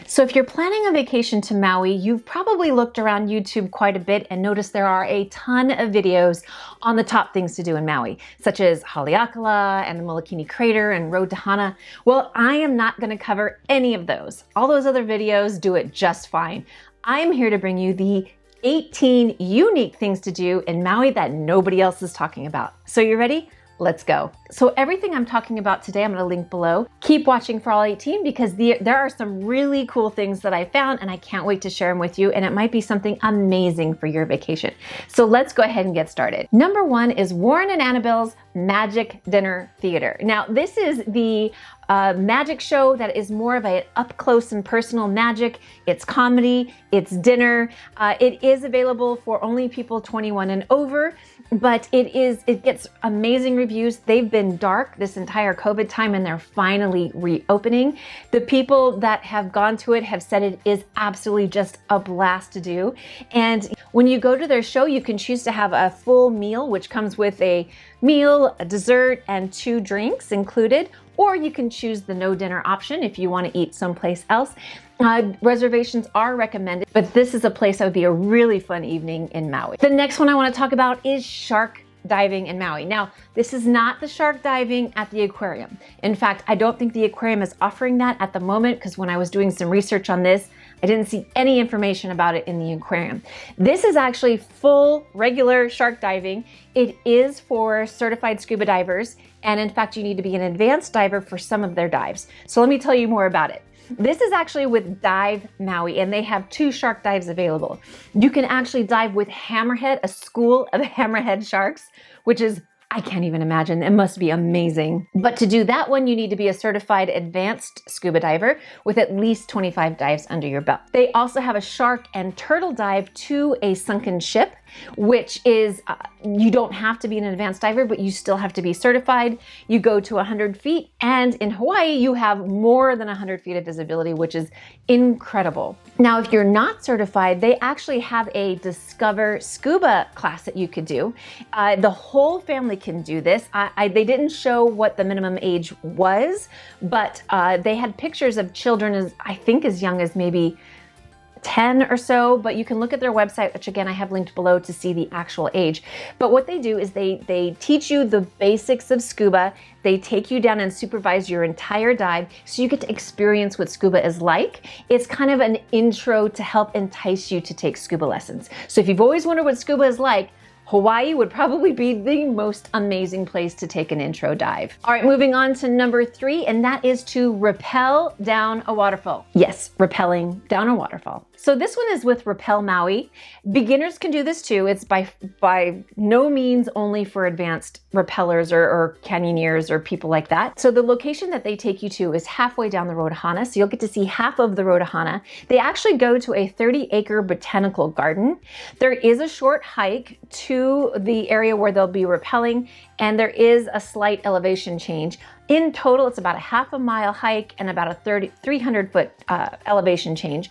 So if you're planning a vacation to Maui, you've probably looked around YouTube quite a bit and noticed there are a ton of videos on the top things to do in Maui, such as Haleakala and the Molokini Crater and Road to Hana. Well, I am not going to cover any of those. All those other videos do it just fine. I am here to bring you the 18 unique things to do in Maui that nobody else is talking about. So you ready? Let's go. So everything I'm talking about today, I'm going to link below. Keep watching for all 18 because there are some really cool things that I found and I can't wait to share them with you, and it might be something amazing for your vacation. So let's go ahead and get started. Number one is Warren and Annabelle's Magic Dinner Theater. Now this is the magic show that is more of a up close and personal magic. It's comedy, it's dinner. It is available for only people 21 and over, but it gets amazing reviews. They've been dark this entire COVID time and they're finally reopening. The people that have gone to it have said it is absolutely just a blast to do. And when you go to their show, you can choose to have a full meal, which comes with a meal, a dessert, and 2 drinks included, or you can choose the no dinner option if you want to eat someplace else. Reservations are recommended, but this is a place that would be a really fun evening in Maui. The next one I want to talk about is shark diving in Maui. Now, this is not the shark diving at the aquarium. In fact, I don't think the aquarium is offering that at the moment because when I was doing some research on this, I didn't see any information about it in the aquarium. This is actually full regular shark diving. It is for certified scuba divers. And in fact, you need to be an advanced diver for some of their dives. So let me tell you more about it. This is actually with Dive Maui, and they have 2 shark dives available. You can actually dive with hammerhead, a school of hammerhead sharks, which is, I can't even imagine. It must be amazing. But to do that one, you need to be a certified advanced scuba diver with at least 25 dives under your belt. They also have a shark and turtle dive to a sunken ship, which is, you don't have to be an advanced diver, but you still have to be certified. You go to 100 feet, and in Hawaii, you have more than 100 feet of visibility, which is incredible. Now, if you're not certified, they actually have a Discover Scuba class that you could do. The whole family can do this. They didn't show what the minimum age was, but they had pictures of children I think as young as maybe 10 or so, but you can look at their website, which again, I have linked below to see the actual age. But what they do is they teach you the basics of scuba. They take you down and supervise your entire dive so you get to experience what scuba is like. It's kind of an intro to help entice you to take scuba lessons. So if you've always wondered what scuba is like, Hawaii would probably be the most amazing place to take an intro dive. All right, moving on to number 3, and that is to rappel down a waterfall. Yes, rappelling down a waterfall. So this one is with Rappel Maui. Beginners can do this too. It's by no means only for advanced rappellers or canyoneers or people like that. So the location that they take you to is halfway down the road to Hana. So you'll get to see half of the road to Hana. They actually go to a 30-acre botanical garden. There is a short hike to the area where they'll be rappelling, and there is a slight elevation change. In total, it's about a half a mile hike and about a 300-foot elevation change.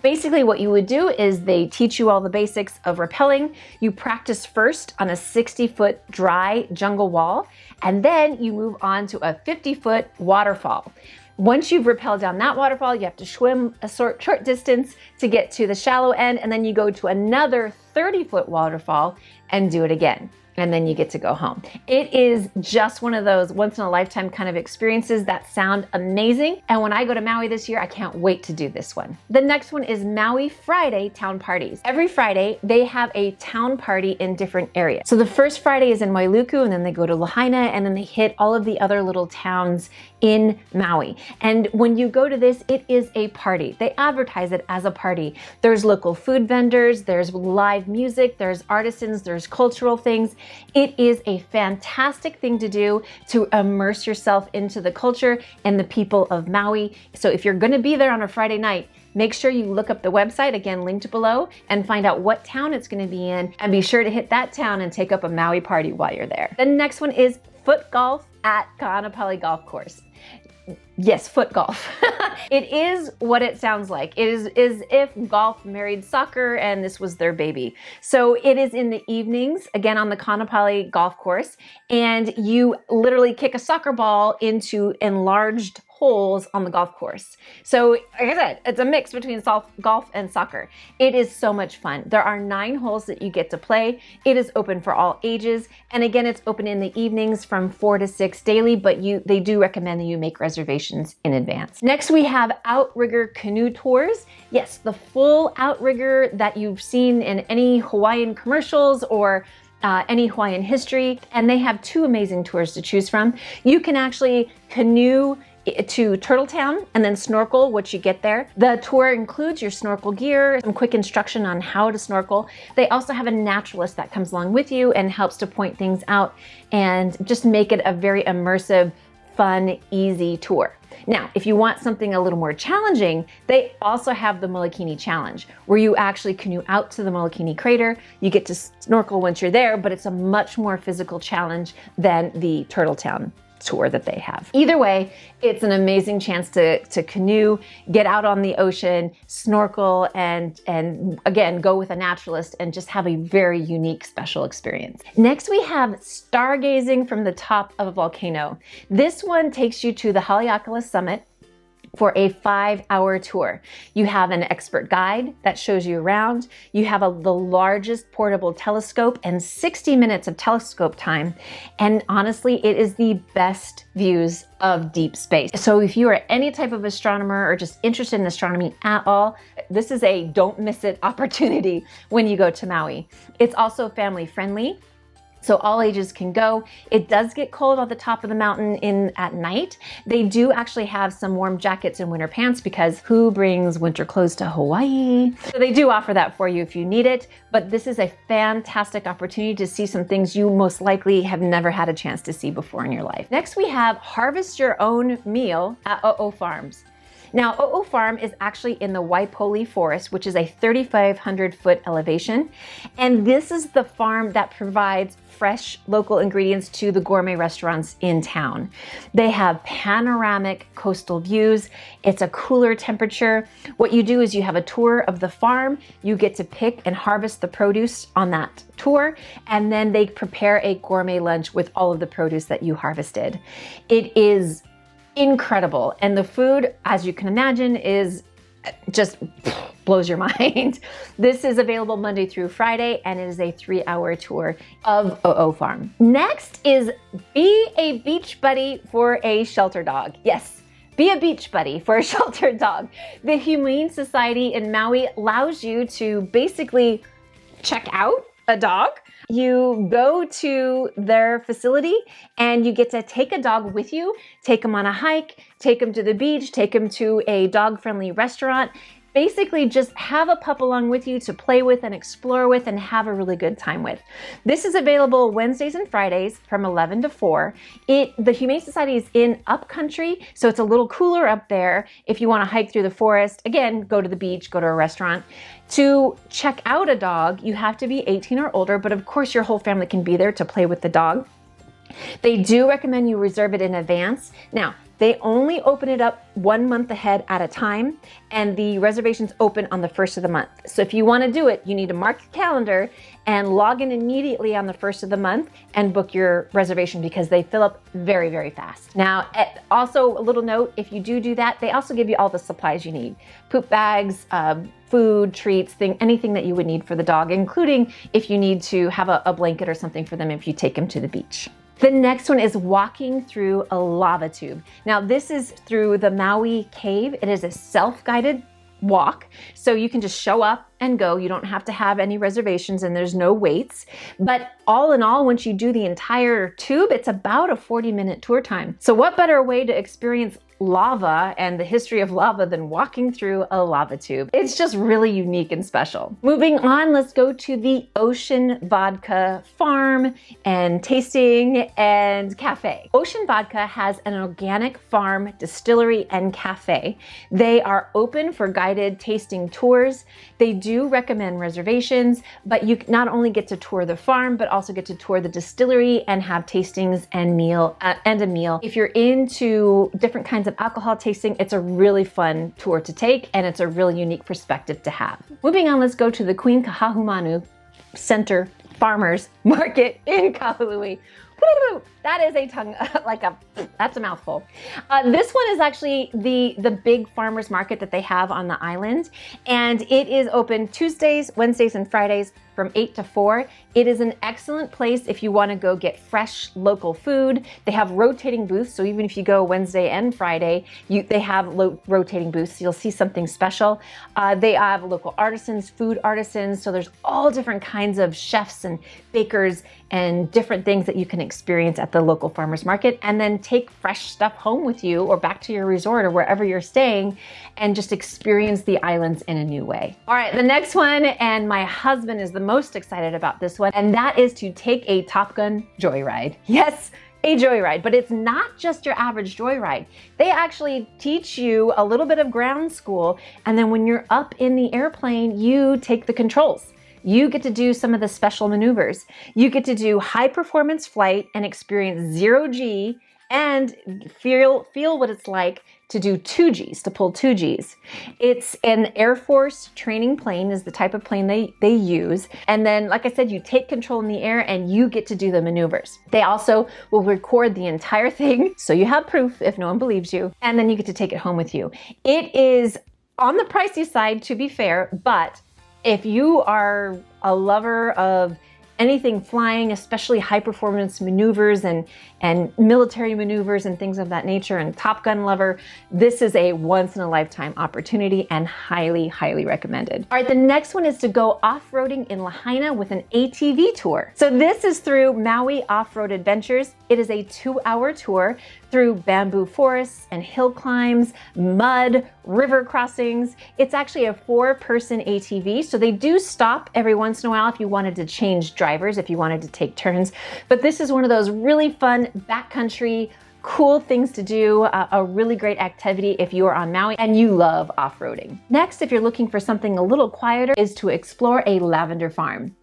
Basically, what you would do is they teach you all the basics of rappelling. You practice first on a 60-foot dry jungle wall, and then you move on to a 50-foot waterfall. Once you've rappelled down that waterfall, you have to swim a short distance to get to the shallow end, and then you go to another 30-foot waterfall and do it again. And then you get to go home. It is just one of those once in a lifetime kind of experiences that sound amazing. And when I go to Maui this year, I can't wait to do this one. The next one is Maui Friday Town Parties. Every Friday, they have a town party in different areas. So the first Friday is in Wailuku, and then they go to Lahaina, and then they hit all of the other little towns in Maui. And when you go to this, it is a party. They advertise it as a party. There's local food vendors, there's live music, there's artisans, there's cultural things. It is a fantastic thing to do to immerse yourself into the culture and the people of Maui. So if you're going to be there on a Friday night, make sure you look up the website, again linked below, and find out what town it's going to be in, and be sure to hit that town and take up a Maui party while you're there. The next one is Footgolf at Kaanapali Golf Course. Yes, foot golf. It is what it sounds like. It is as if golf married soccer and this was their baby. So it is in the evenings, again on the Kaanapali golf course, and you literally kick a soccer ball into enlarged holes on the golf course. So like I said, it's a mix between golf and soccer. It is so much fun. There are 9 holes that you get to play. It is open for all ages. And again, it's open in the evenings from 4 to 6 daily, but they do recommend that you make reservations in advance. Next, we have Outrigger canoe tours. Yes, the full Outrigger that you've seen in any Hawaiian commercials or any Hawaiian history, and they have 2 amazing tours to choose from. You can actually canoe to Turtletown and then snorkel, which you get there. The tour includes your snorkel gear, some quick instruction on how to snorkel. They also have a naturalist that comes along with you and helps to point things out and just make it a very immersive, fun, easy tour. Now, if you want something a little more challenging, they also have the Molokini Challenge, where you actually canoe out to the Molokini crater. You get to snorkel once you're there, but it's a much more physical challenge than the Turtletown tour that they have. Either way, it's an amazing chance to canoe, get out on the ocean, snorkel, and again, go with a naturalist and just have a very unique, special experience. Next, we have Stargazing from the top of a volcano. This one takes you to the Haleakala summit for a 5-hour tour. You have an expert guide that shows you around. You have the largest portable telescope and 60 minutes of telescope time. And honestly, it is the best views of deep space. So if you are any type of astronomer or just interested in astronomy at all, this is a don't miss it opportunity when you go to Maui. It's also family friendly, so all ages can go. It does get cold at the top of the mountain at night. They do actually have some warm jackets and winter pants because who brings winter clothes to Hawaii? So they do offer that for you if you need it, but this is a fantastic opportunity to see some things you most likely have never had a chance to see before in your life. Next, we have Harvest Your Own Meal at O'o Farms. Now, O'o Farm is actually in the Waipoli Forest, which is a 3,500 foot elevation. And this is the farm that provides fresh local ingredients to the gourmet restaurants in town. They have panoramic coastal views. It's a cooler temperature. What you do is you have a tour of the farm. You get to pick and harvest the produce on that tour, and then they prepare a gourmet lunch with all of the produce that you harvested. It is incredible. And the food, as you can imagine, is just blows your mind. This is available Monday through Friday, and it is a 3-hour tour of O'o Farm. Next is be a beach buddy for a shelter dog. Yes, be a beach buddy for a shelter dog. The Humane Society in Maui allows you to basically check out a dog. You go to their facility and you get to take a dog with you, take them on a hike, take them to the beach, take them to a dog-friendly restaurant. Basically just have a pup along with you to play with and explore with and have a really good time with. This is available Wednesdays and Fridays from 11 to 4. The Humane Society is in upcountry, so it's a little cooler up there. If you want to hike through the forest, again, go to the beach, go to a restaurant. To check out a dog, you have to be 18 or older, but of course your whole family can be there to play with the dog. They do recommend you reserve it in advance. Now, they only open it up 1 month ahead at a time, and the reservations open on the 1st of the month. So if you want to do it, you need to mark your calendar and log in immediately on the 1st of the month and book your reservation because they fill up very, very fast. Now, also a little note, if you do that, they also give you all the supplies you need. Poop bags, food, treats, anything that you would need for the dog, including if you need to have a blanket or something for them if you take them to the beach. The next one is walking through a lava tube. Now this is through the Maui Cave. It is a self-guided walk, so you can just show up and go. You don't have to have any reservations and there's no waits. But all in all, once you do the entire tube, it's about a 40-minute tour time. So what better way to experience lava and the history of lava than walking through a lava tube? It's just really unique and special. Moving on, let's go to the Ocean Vodka farm and tasting and cafe. Ocean Vodka has an organic farm, distillery, and cafe. They are open for guided tasting tours. They do recommend reservations, but you not only get to tour the farm, but also get to tour the distillery and have tastings and a meal. If you're into different kinds of alcohol tasting, it's a really fun tour to take, and it's a really unique perspective to have. Moving on, let's go to the Queen Kahahumanu Center Farmers Market in Kahului. Woo! That is a tongue, that's a mouthful. This one is actually the big farmers market that they have on the island, and it is open Tuesdays, Wednesdays, and Fridays from 8 to 4. It is an excellent place if you want to go get fresh local food. They have rotating booths, so even if you go Wednesday and Friday, they have rotating booths. You'll see something special. They have local artisans, food artisans, so there's all different kinds of chefs and bakers and different things that you can experience at the local farmers market, and then take fresh stuff home with you or back to your resort or wherever you're staying and just experience the islands in a new way. All right, the next one, and my husband is the most excited about this one, and that is to take a Top Gun joyride. Yes, a joyride, but it's not just your average joyride. They actually teach you a little bit of ground school, and then when you're up in the airplane, you take the controls. You get to do some of the special maneuvers. You get to do high performance flight and experience 0G and feel what it's like to do 2Gs, to pull 2Gs. It's an Air Force training plane is the type of plane they use. And then, like I said, you take control in the air and you get to do the maneuvers. They also will record the entire thing, so you have proof if no one believes you, and then you get to take it home with you. It is on the pricey side, to be fair, but if you are a lover of anything flying, especially high performance maneuvers and military maneuvers and things of that nature, and Top Gun lover, this is a once in a lifetime opportunity and highly, highly recommended. All right, the next one is to go off-roading in Lahaina with an ATV tour. So this is through Maui Off-Road Adventures. It is a 2-hour tour through bamboo forests and hill climbs, mud, river crossings. It's actually a 4-person ATV, so they do stop every once in a while if you wanted to change drivers, if you wanted to take turns. But this is one of those really fun backcountry, cool things to do, a really great activity if you are on Maui and you love off-roading. Next, if you're looking for something a little quieter, is to explore a lavender farm.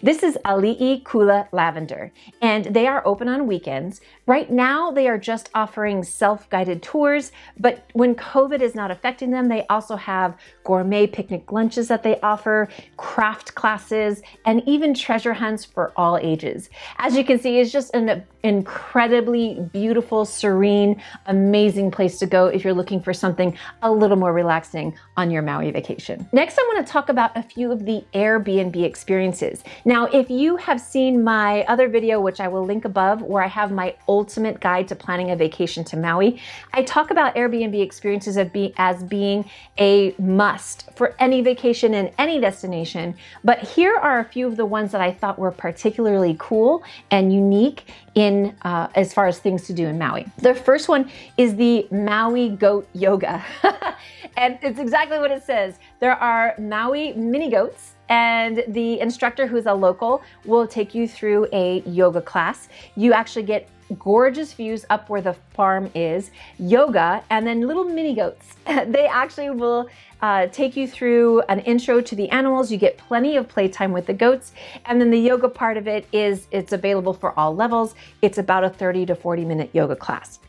This is Ali'i Kula Lavender, and they are open on weekends. Right now, they are just offering self-guided tours, but when COVID is not affecting them, they also have gourmet picnic lunches that they offer, craft classes, and even treasure hunts for all ages. As you can see, it's just an incredibly beautiful, serene, amazing place to go if you're looking for something a little more relaxing on your Maui vacation. Next, I want to talk about a few of the Airbnb experiences. Now, if you have seen my other video, which I will link above, where I have my ultimate guide to planning a vacation to Maui, I talk about Airbnb experiences as being a must for any vacation in any destination. But here are a few of the ones that I thought were particularly cool and unique in as far as things to do in Maui. The first one is the Maui Goat Yoga. And it's exactly what it says. There are Maui mini goats, and the instructor, who's a local, will take you through a yoga class. You actually get gorgeous views up where the farm is, yoga, and then little mini goats. They actually will take you through an intro to the animals. You get plenty of playtime with the goats. And then the yoga part of it it's available for all levels. It's about a 30 to 40 minute yoga class.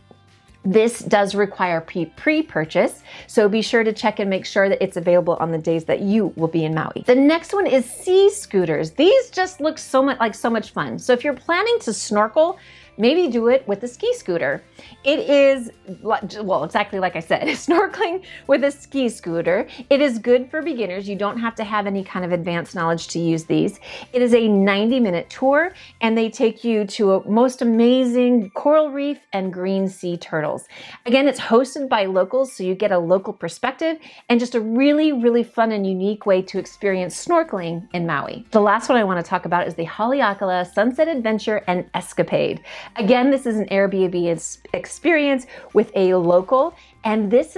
This does require pre-purchase, so be sure to check and make sure that it's available on the days that you will be in Maui. The next one is sea scooters. These just look so much fun. So if you're planning to snorkel, maybe do it with a ski scooter. It is, well, exactly like I said, snorkeling with a ski scooter. It is good for beginners. You don't have to have any kind of advanced knowledge to use these. It is a 90-minute tour, and they take you to a most amazing coral reef and green sea turtles. Again, it's hosted by locals, so you get a local perspective and just a really, really fun and unique way to experience snorkeling in Maui. The last one I want to talk about is the Haleakala Sunset Adventure and Escapade. Again, this is an Airbnb experience with a local, and this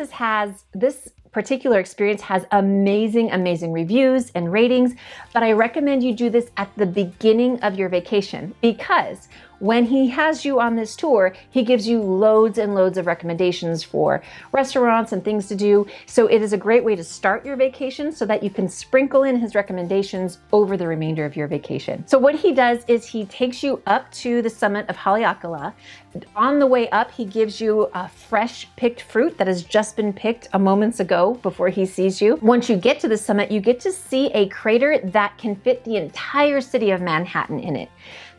particular experience has amazing reviews and ratings, but I recommend you do this at the beginning of your vacation, because when he has you on this tour, he gives you loads and loads of recommendations for restaurants and things to do. So it is a great way to start your vacation so that you can sprinkle in his recommendations over the remainder of your vacation. So what he does is he takes you up to the summit of Haleakala. On the way up, he gives you a fresh picked fruit that has just been picked a moments ago before he sees you. Once you get to the summit, you get to see a crater that can fit the entire city of Manhattan in it.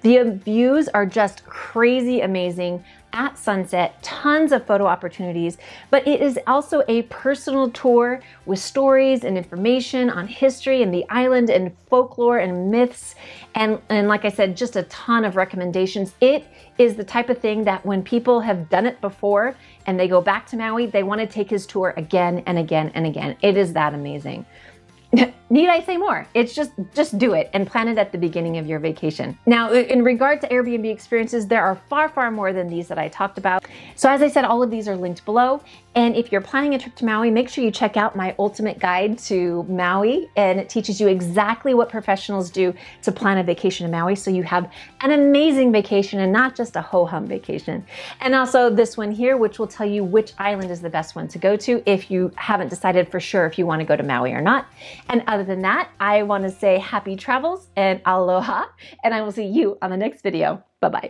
The views are just crazy amazing at sunset, tons of photo opportunities, but it is also a personal tour with stories and information on history and the island and folklore and myths. And like I said, just a ton of recommendations. It is the type of thing that when people have done it before and they go back to Maui, they want to take his tour again and again and again. It is that amazing. Need I say more? It's just do it and plan it at the beginning of your vacation. Now, in regard to Airbnb experiences, there are far, far more than these that I talked about. So as I said, all of these are linked below. And if you're planning a trip to Maui, make sure you check out my ultimate guide to Maui, and it teaches you exactly what professionals do to plan a vacation to Maui so you have an amazing vacation and not just a ho-hum vacation. And also this one here, which will tell you which island is the best one to go to if you haven't decided for sure if you want to go to Maui or not. And other than that, I want to say happy travels and aloha, and I will see you on the next video. Bye-bye.